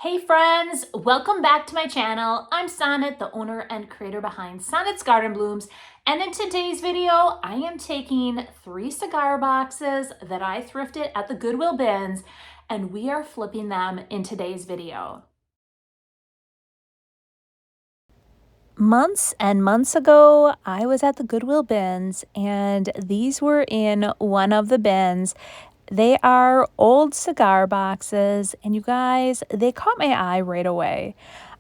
Hey friends, welcome back to my channel. I'm Sonnet, the owner and creator behind Sonnet's Garden Blooms, and in today's video, I am taking 3 cigar boxes that I thrifted at the Goodwill Bins, and we are flipping them in today's video. Months and months ago, I was at the Goodwill Bins, and these were in one of the bins. They are old cigar boxes, and you guys, they caught my eye right away.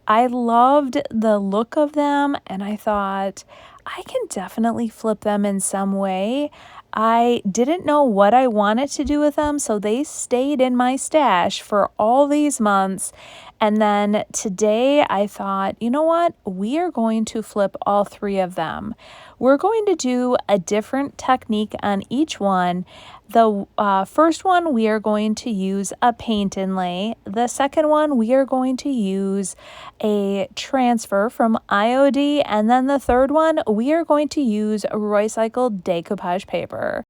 I loved the look of them, and I thought, I can definitely flip them in some way. I didn't know what I wanted to do with them, so they stayed in my stash for all these months. And then today I thought, you know what? We are going to flip all 3 of them. We're going to do a different technique on each one. The first one, we are going to use a paint inlay. The second one, we are going to use a transfer from IOD. And then the third one, we are going to use recycled decoupage paper.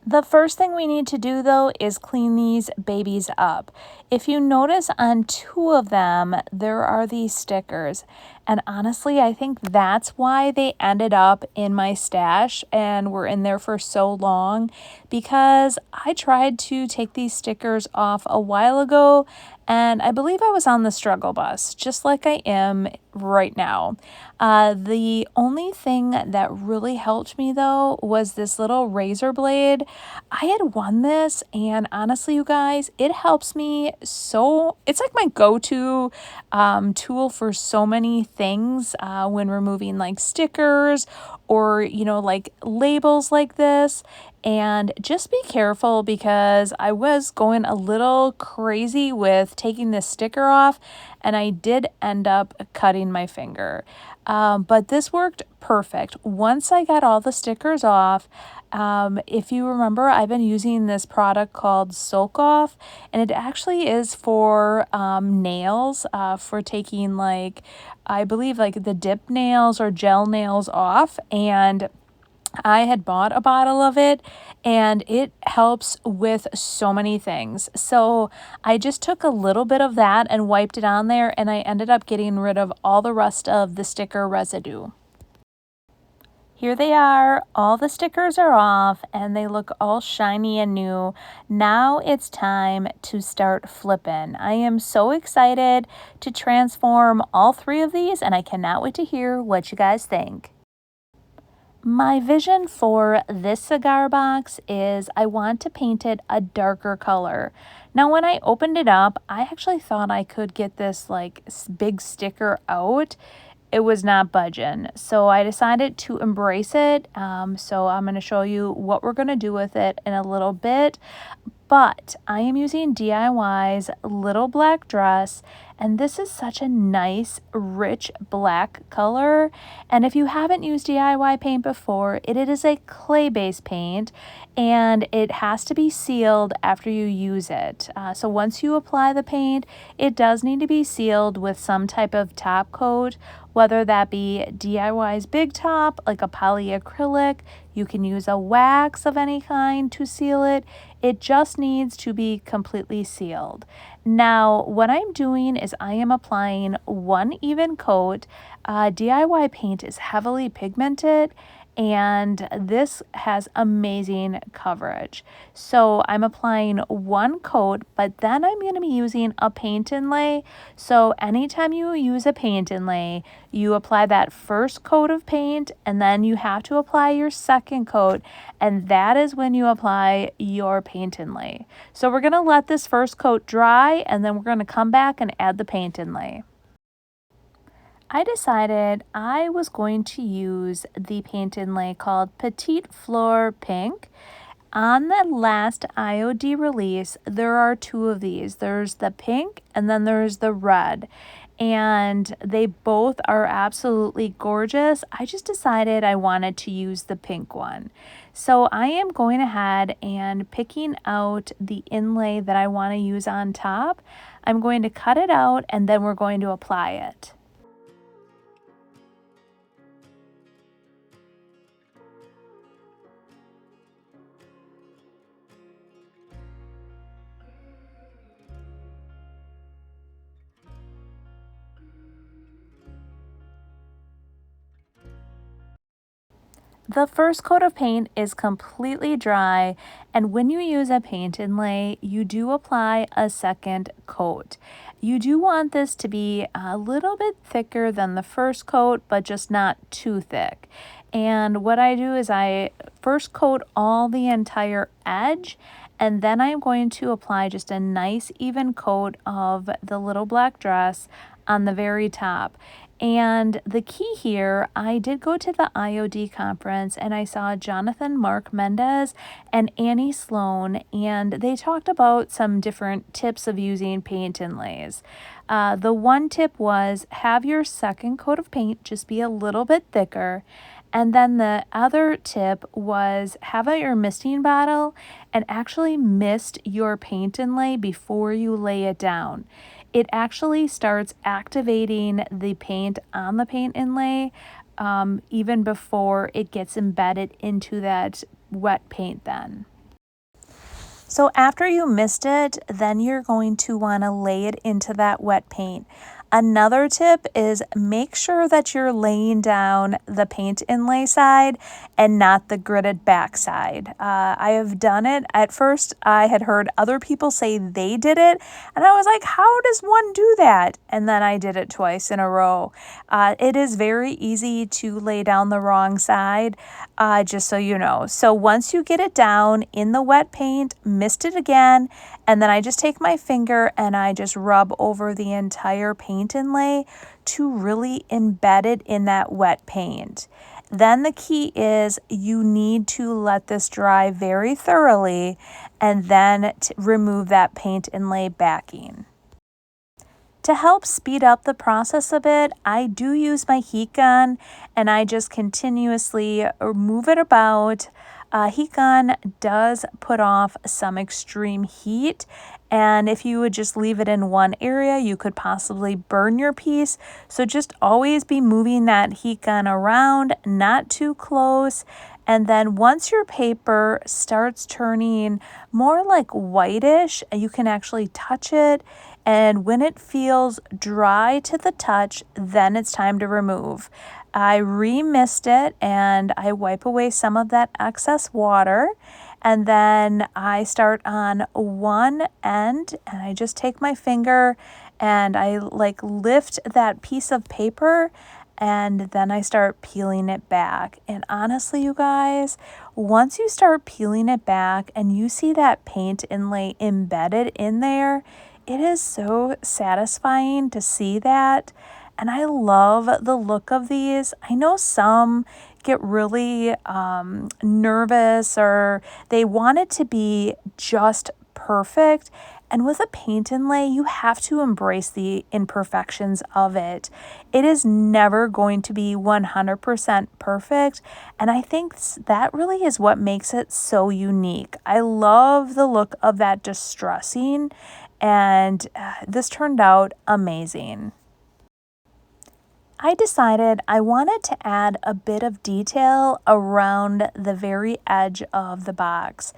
The first thing we need to do though is clean these babies up. If you notice on 2 of them, there are these stickers. And honestly, I think that's why they ended up in my stash and were in there for so long, because I tried to take these stickers off a while ago and I believe I was on the struggle bus, just like I am right now. The only thing that really helped me though was this little razor blade. I had won this, and honestly, you guys, it helps me so. It's like my go-to tool for so many things when removing like stickers or, like labels like this. And just be careful, because I was going a little crazy with taking this sticker off and I did end up cutting my finger. But this worked perfect. Once I got all the stickers off, if you remember, I've been using this product called Soak Off, and it actually is for nails, for taking like, I believe like the dip nails or gel nails off. And I had bought a bottle of it, and it helps with so many things. So I just took a little bit of that and wiped it on there, and I ended up getting rid of all the rest of the sticker residue. Here they are, all the stickers are off and they look all shiny and new. Now it's time to start flipping. I am so excited to transform all 3 of these, and I cannot wait to hear what you guys think. My vision for this cigar box is I want to paint it a darker color. Now, when I opened it up, I actually thought I could get this like big sticker out. It was not budging. So I decided to embrace it. So I'm going to show you what we're going to do with it in a little bit. But I am using DIY's Little Black Dress, and this is such a nice, rich black color. And if you haven't used DIY paint before, it is a clay-based paint, and it has to be sealed after you use it. So once you apply the paint, it does need to be sealed with some type of top coat, whether that be DIY's Big Top, like a polyacrylic. You can use a wax of any kind to seal it. It just needs to be completely sealed. Now, what I'm doing is I am applying one even coat. DIY paint is heavily pigmented, and this has amazing coverage. So I'm applying one coat, but then I'm going to be using a paint inlay. So anytime you use a paint inlay, you apply that first coat of paint, and then you have to apply your second coat, and that is when you apply your paint inlay. So we're going to let this first coat dry, and then we're going to come back and add the paint inlay. I decided I was going to use the paint inlay called Petite Fleur Pink. On the last IOD release, there are 2 of these. There's the pink and then there's the red. And they both are absolutely gorgeous. I just decided I wanted to use the pink one. So I am going ahead and picking out the inlay that I want to use on top. I'm going to cut it out, and then we're going to apply it. The first coat of paint is completely dry, and when you use a paint inlay, you do apply a second coat. You do want this to be a little bit thicker than the first coat, but just not too thick. And what I do is I first coat all the entire edge, and then I'm going to apply just a nice even coat of the little black dress on the very top. And the key here, I did go to the IOD conference and I saw Jonathan Mark Mendez and Annie Sloan, and they talked about some different tips of using paint inlays. The one tip was have your second coat of paint just be a little bit thicker. And then the other tip was have out your misting bottle and actually mist your paint inlay before you lay it down. It actually starts activating the paint on the paint inlay even before it gets embedded into that wet paint then. So after you mist it, then you're going to want to lay it into that wet paint. Another tip is make sure that you're laying down the paint inlay side and not the gridded back side. I have done it. At first, I had heard other people say they did it, and I was like, how does one do that? And then I did it twice in a row. It is very easy to lay down the wrong side, just so you know. So once you get it down in the wet paint, mist it again, and then I just take my finger and I just rub over the entire paint inlay to really embed it in that wet paint. Then the key is you need to let this dry very thoroughly and then remove that paint inlay backing. To help speed up the process a bit, I do use my heat gun and I just continuously move it about. Heat gun does put off some extreme heat, and if you would just leave it in one area, you could possibly burn your piece. So just always be moving that heat gun around, not too close. And then once your paper starts turning more like whitish, you can actually touch it. And when it feels dry to the touch, then it's time to remove. I re-mist it and I wipe away some of that excess water. And then I start on one end and I just take my finger and I like lift that piece of paper and then I start peeling it back. And honestly, you guys, once you start peeling it back and you see that paint inlay embedded in there, it is so satisfying to see that. And I love the look of these. I know some get really nervous or they want it to be just perfect. And with a paint inlay, you have to embrace the imperfections of it. It is never going to be 100% perfect. And I think that really is what makes it so unique. I love the look of that distressing, and this turned out amazing. I decided I wanted to add a bit of detail around the very edge of the box.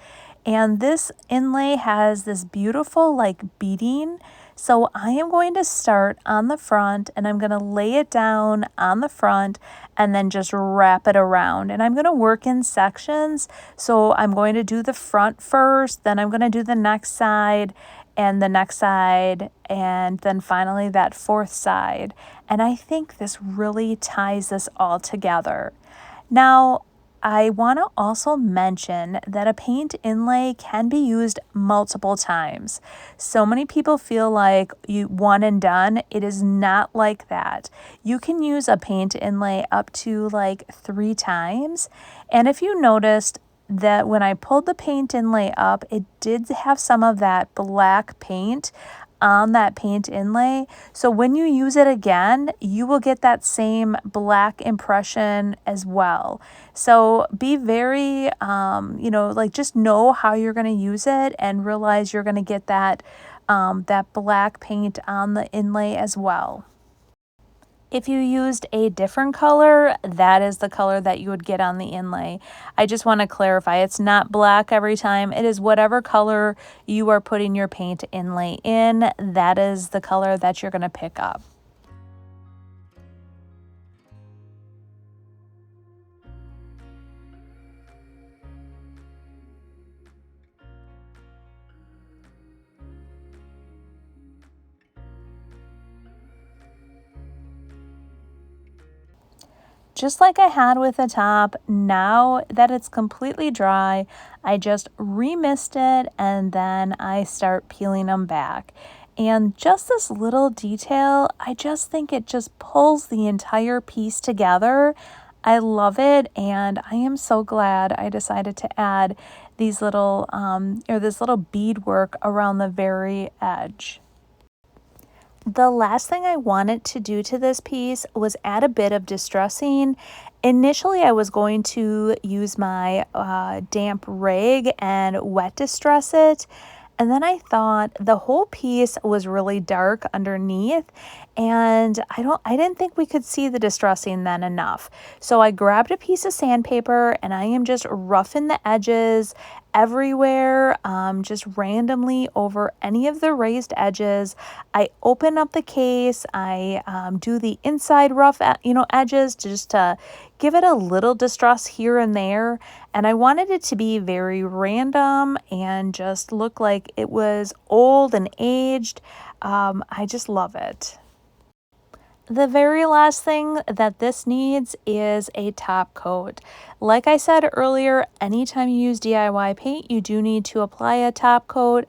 And this inlay has this beautiful like beading. So I am going to start on the front and I'm going to lay it down on the front and then just wrap it around. And I'm going to work in sections. So I'm going to do the front first, then I'm going to do the next side and the next side, and then finally that fourth side. And I think this really ties this all together. Now, I want to also mention that a paint inlay can be used multiple times. So many people feel like you one and done. It is not like that. You can use a paint inlay up to like 3 times. And if you noticed, that when I pulled the paint inlay up, it did have some of that black paint on that paint inlay. So when you use it again, you will get that same black impression as well. So be very, like just know how you're going to use it and realize you're going to get that, that black paint on the inlay as well. If you used a different color, that is the color that you would get on the inlay. I just want to clarify, it's not black every time. It is whatever color you are putting your paint inlay in, that is the color that you're going to pick up. just like I had with the top, now that it's completely dry, I just remist it and then I start peeling them back. And just this little detail, I just think it just pulls the entire piece together. I love it, and I am so glad I decided to add these little or this little beadwork around the very edge. The last thing I wanted to do to this piece was add a bit of distressing. Initially, I was going to use my damp rag and wet distress it. And then I thought the whole piece was really dark underneath, and I didn't think we could see the distressing then enough. So I grabbed a piece of sandpaper and I am just roughing the edges everywhere, just randomly over any of the raised edges. I open up the case, I do the inside rough edges just to give it a little distress here and there, and I wanted it to be very random and just look like it was old and aged. I just love it. The very last thing that this needs is a top coat. Like I said earlier, anytime you use DIY paint, you do need to apply a top coat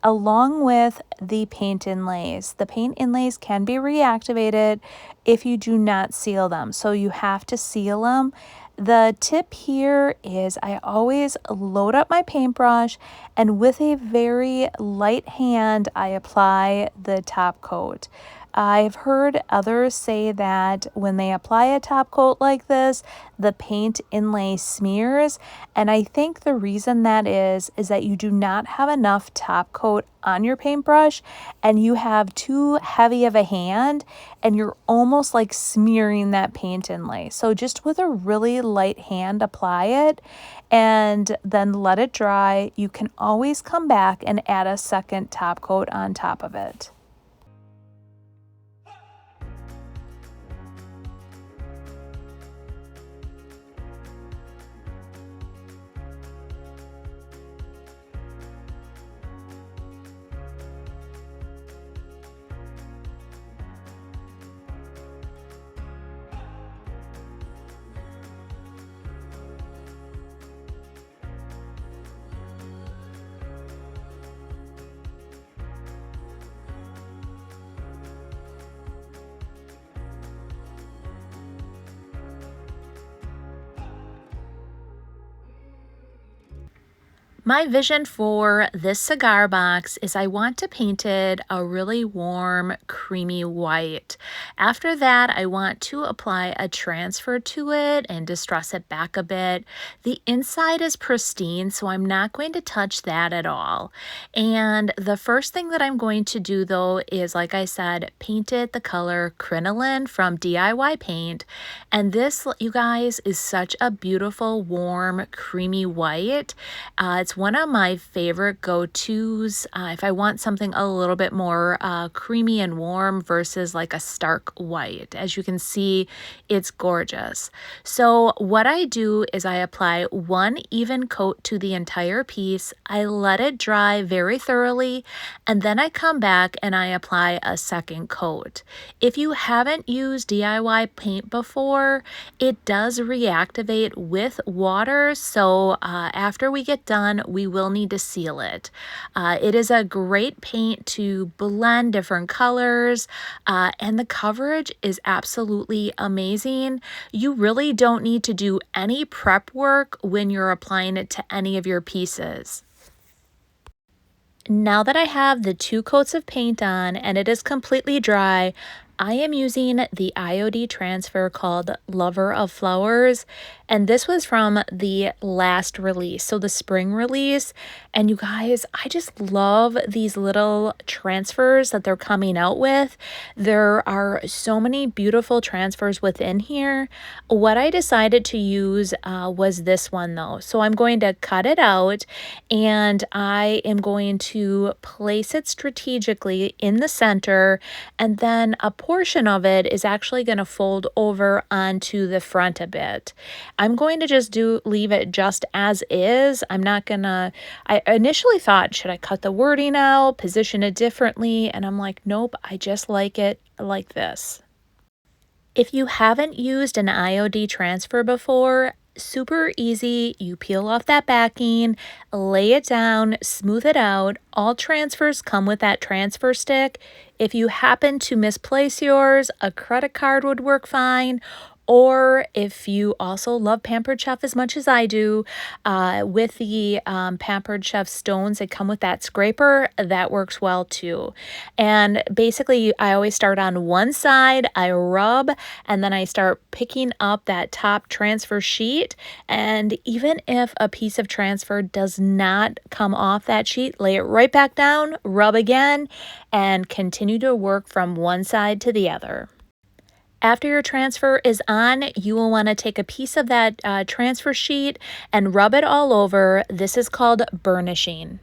along with the paint inlays. The paint inlays can be reactivated if you do not seal them, so you have to seal them. The tip here is I always load up my paintbrush and with a very light hand, I apply the top coat. I've heard others say that when they apply a top coat like this, the paint inlay smears. And I think the reason that is that you do not have enough top coat on your paintbrush and you have too heavy of a hand and you're almost like smearing that paint inlay. So just with a really light hand, apply it and then let it dry. You can always come back and add a second top coat on top of it. My vision for this cigar box is I want to paint it a really warm, creamy white. After that, I want to apply a transfer to it and distress it back a bit. The inside is pristine, so I'm not going to touch that at all. And the first thing that I'm going to do though is, like I said, paint it the color Crinoline from DIY Paint. And this, you guys, is such a beautiful, warm, creamy white. It's one of my favorite go-tos if I want something a little bit more creamy and warm versus like a stark white. As you can see, it's gorgeous. So what I do is I apply one even coat to the entire piece. I let it dry very thoroughly, and then I come back and I apply a second coat. If you haven't used DIY paint before, it does reactivate with water, so after we get done, we will need to seal it. It is a great paint to blend different colors, and the coverage is absolutely amazing. You really don't need to do any prep work when you're applying it to any of your pieces. Now that I have the 2 coats of paint on and it is completely dry, I am using the IOD transfer called Lover of Flowers, and this was from the last release, so the spring release. And you guys, I just love these little transfers that they're coming out with. There are so many beautiful transfers within here. What I decided to use was this one though. So I'm going to cut it out and I am going to place it strategically in the center, and then a portion of it is actually going to fold over onto the front a bit. I'm going to just leave it just as is. I'm not gonna, I initially thought, should I cut the wording out, position it differently? And I'm like, nope, I just like it like this. If you haven't used an IOD transfer before, super easy. You peel off that backing, lay it down, smooth it out. All transfers come with that transfer stick. If you happen to misplace yours, a credit card would work fine. Or if you also love Pampered Chef as much as I do, with the Pampered Chef stones that come with that scraper, that works well too. And basically, I always start on one side, I rub, and then I start picking up that top transfer sheet. And even if a piece of transfer does not come off that sheet, lay it right back down, rub again, and continue to work from one side to the other. After your transfer is on, you will want to take a piece of that transfer sheet and rub it all over. This is called burnishing.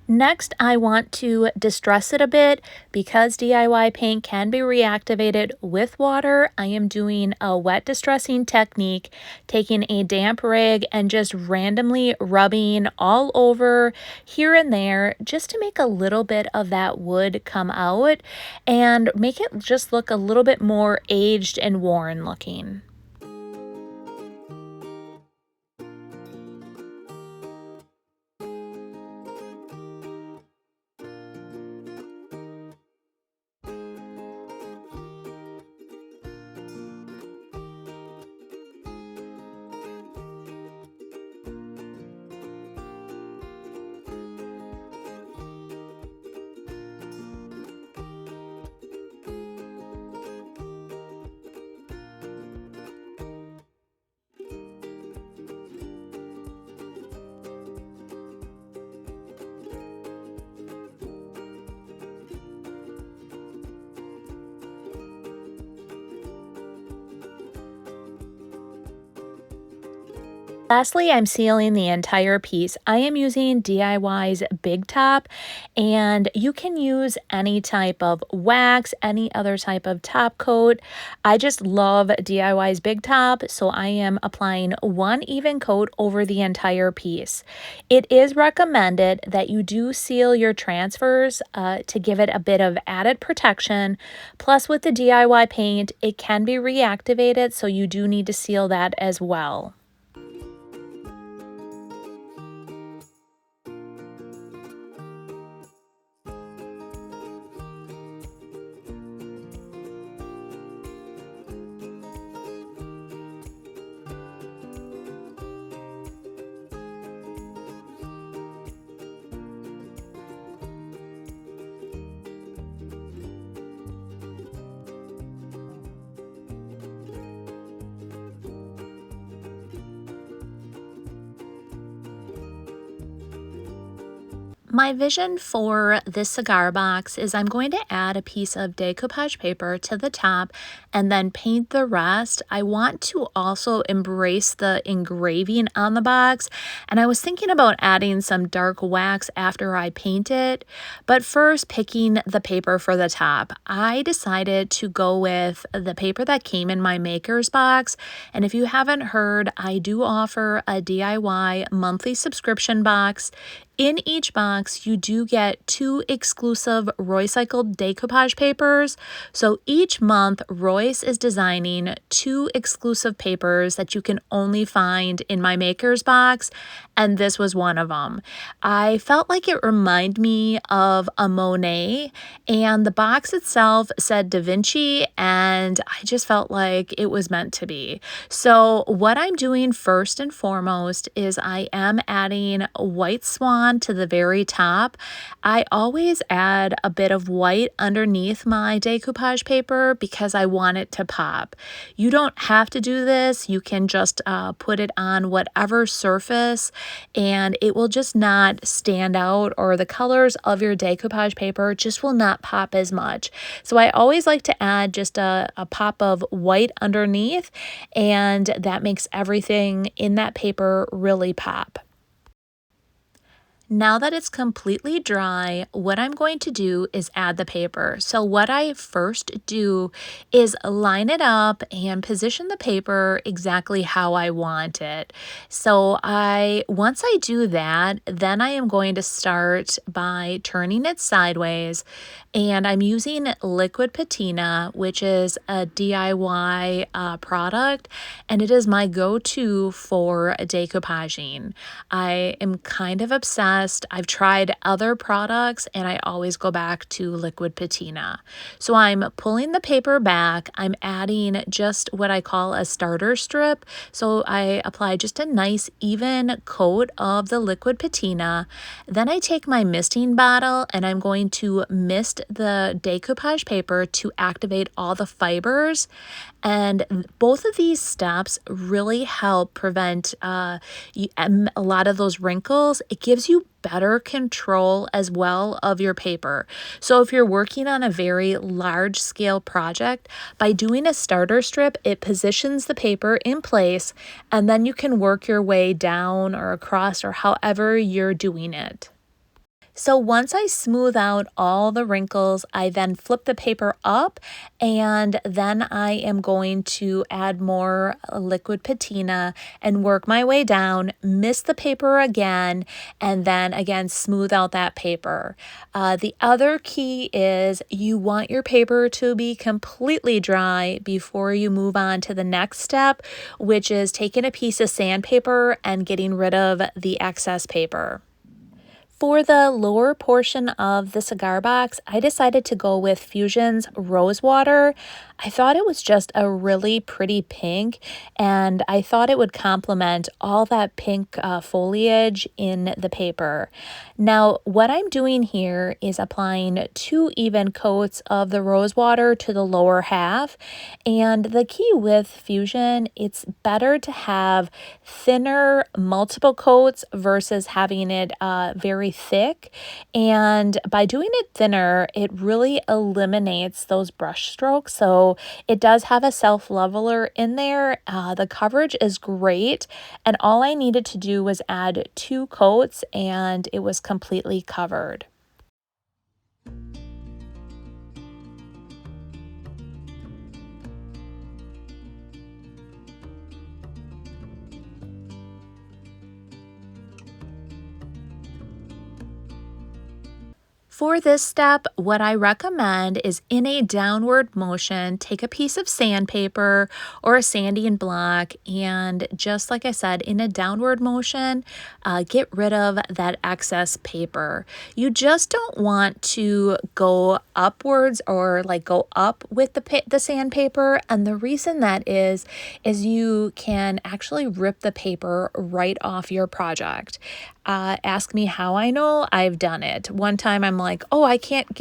Next, I want to distress it a bit. Because DIY paint can be reactivated with water, I am doing a wet distressing technique, taking a damp rag and just randomly rubbing all over here and there just to make a little bit of that wood come out and make it just look a little bit more aged and worn looking. Lastly, I'm sealing the entire piece. I am using DIY's Big Top, and you can use any type of wax, any other type of top coat. I just love DIY's Big Top, so I am applying one even coat over the entire piece. It is recommended that you do seal your transfers to give it a bit of added protection. Plus, with the DIY paint, it can be reactivated, so you do need to seal that as well. My vision for this cigar box is I'm going to add a piece of decoupage paper to the top and then paint the rest. I want to also embrace the engraving on the box, and I was thinking about adding some dark wax after I paint it, but first picking the paper for the top. I decided to go with the paper that came in my maker's box, and if you haven't heard, I do offer a DIY monthly subscription box. In each box, you do get 2 exclusive Roycycled decoupage papers. So each month, Royce is designing 2 exclusive papers that you can only find in my maker's box, and this was one of them. I felt like it reminded me of a Monet, and the box itself said Da Vinci, and I just felt like it was meant to be. So what I'm doing first and foremost is I am adding white swan to the very top. I always add a bit of white underneath my decoupage paper because I want it to pop. You don't have to do this. You can just put it on whatever surface and it will just not stand out, or the colors of your decoupage paper just will not pop as much. So I always like to add just a pop of white underneath, and that makes everything in that paper really pop. Now that it's completely dry, what I'm going to do is add the paper. So what I first do is line it up and position the paper exactly how I want it. So once I do that, then I am going to start by turning it sideways, and I'm using liquid patina, which is a DIY product, and it is my go-to for decoupaging. I am kind of obsessed. I've tried other products and I always go back to liquid patina. So I'm pulling the paper back. I'm adding just what I call a starter strip. So I apply just a nice even coat of the liquid patina. Then I take my misting bottle and I'm going to mist the decoupage paper to activate all the fibers. And both of these steps really help prevent a lot of those wrinkles. It gives you better control as well of your paper. So if you're working on a very large scale project, by doing a starter strip, it positions the paper in place, and then you can work your way down or across or however you're doing it. So once I smooth out all the wrinkles, I then flip the paper up, and then I am going to add more liquid patina and work my way down, mist the paper again, and then again smooth out that paper. The other key is you want your paper to be completely dry before you move on to the next step, which is taking a piece of sandpaper and getting rid of the excess paper. For the lower portion of the cigar box, I decided to go with Fusion's Rose Water. I thought it was just a really pretty pink, and I thought it would complement all that pink foliage in the paper. Now, what I'm doing here is applying 2 even coats of the rose water to the lower half. And the key with Fusion, it's better to have thinner multiple coats versus having it very thick. And by doing it thinner, it really eliminates those brush strokes. So it does have a self leveler in there. The coverage is great. And all I needed to do was add 2 coats and it was completely covered. For this step, what I recommend is in a downward motion, take a piece of sandpaper or a sanding block, and just like I said, in a downward motion, get rid of that excess paper. You just don't want to go upwards or like go up with the sandpaper, and the reason that is you can actually rip the paper right off your project. Ask me how I know. I've done it. One time I'm like, oh, I can't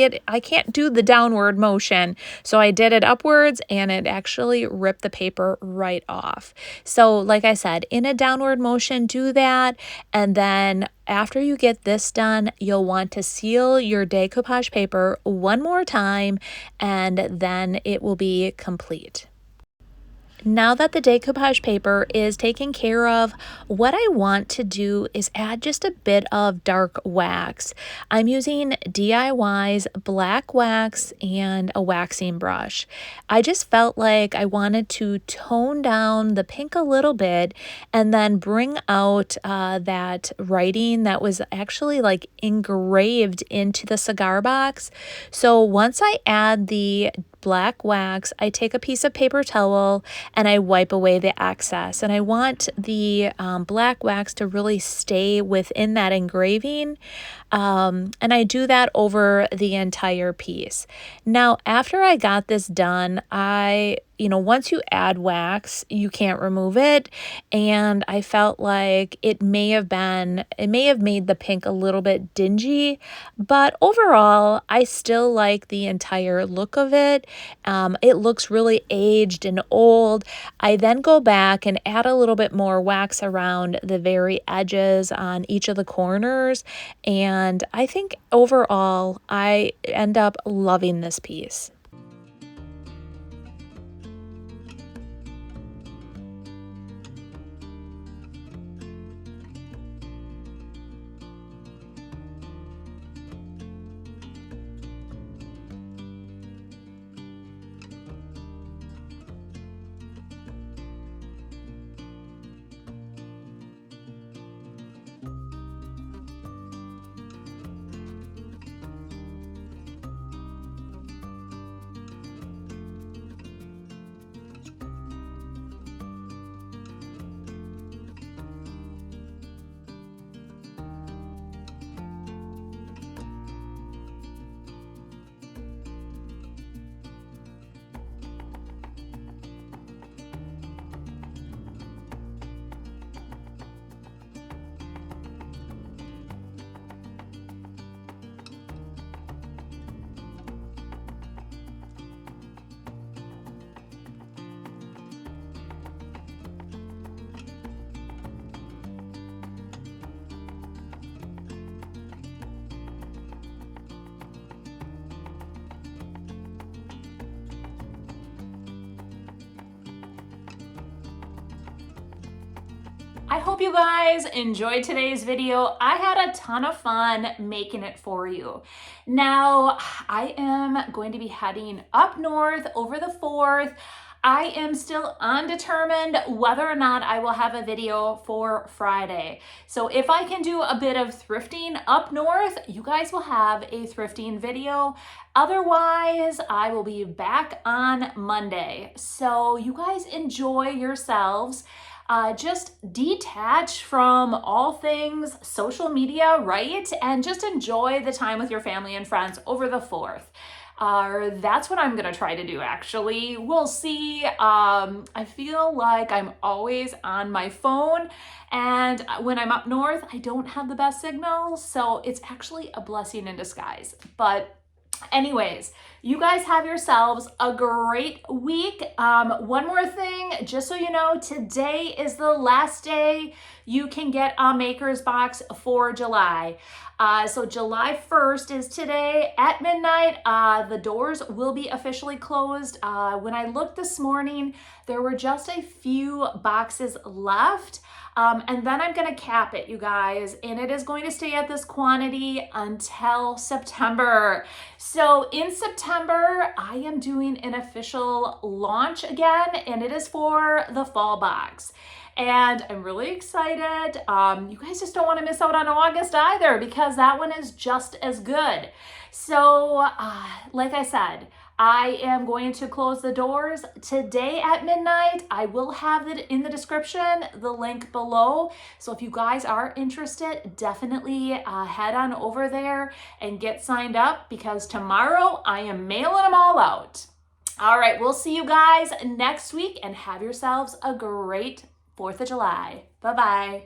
do the downward motion. So I did it upwards and it actually ripped the paper right off. So like I said, in a downward motion, do that. And then after you get this done, you'll want to seal your decoupage paper one more time, and then it will be complete. Now that the decoupage paper is taken care of, what I want to do is add just a bit of dark wax. I'm using DIY's black wax and a waxing brush. I just felt like I wanted to tone down the pink a little bit and then bring out that writing that was actually like engraved into the cigar box. So once I add the black wax, I take a piece of paper towel and I wipe away the excess. And I want the black wax to really stay within that engraving. And I do that over the entire piece. Now, after I got this done, once you add wax, you can't remove it. And I felt like it may have made the pink a little bit dingy, but overall, I still like the entire look of it. It looks really aged and old. I then go back and add a little bit more wax around the very edges on each of the corners. And I think overall, I end up loving this piece. I hope you guys enjoyed today's video. I had a ton of fun making it for you. Now, I am going to be heading up north over the 4th. I am still undetermined whether or not I will have a video for Friday. So if I can do a bit of thrifting up north, you guys will have a thrifting video. Otherwise, I will be back on Monday. So you guys enjoy yourselves. Just detach from all things social media, right? And just enjoy the time with your family and friends over the 4th. That's what I'm gonna try to do, actually. We'll see. I feel like I'm always on my phone, and when I'm up north, I don't have the best signal, so it's actually a blessing in disguise. But anyways, you guys have yourselves a great week. One more thing, just so you know, today is the last day you can get a maker's box for July. So July 1st is today at midnight. The doors will be officially closed. When I looked this morning, there were just a few boxes left. And then I'm gonna cap it, you guys, and it is going to stay at this quantity until September. So in September, I am doing an official launch again, and it is for the fall box. And I'm really excited. You guys just don't want to miss out on August either, because that one is just as good. So like I said, I am going to close the doors today at midnight. I will have it in the description, the link below. So if you guys are interested, definitely head on over there and get signed up, because tomorrow I am mailing them all out. All right, we'll see you guys next week, and have yourselves a great 4th of July. Bye-bye.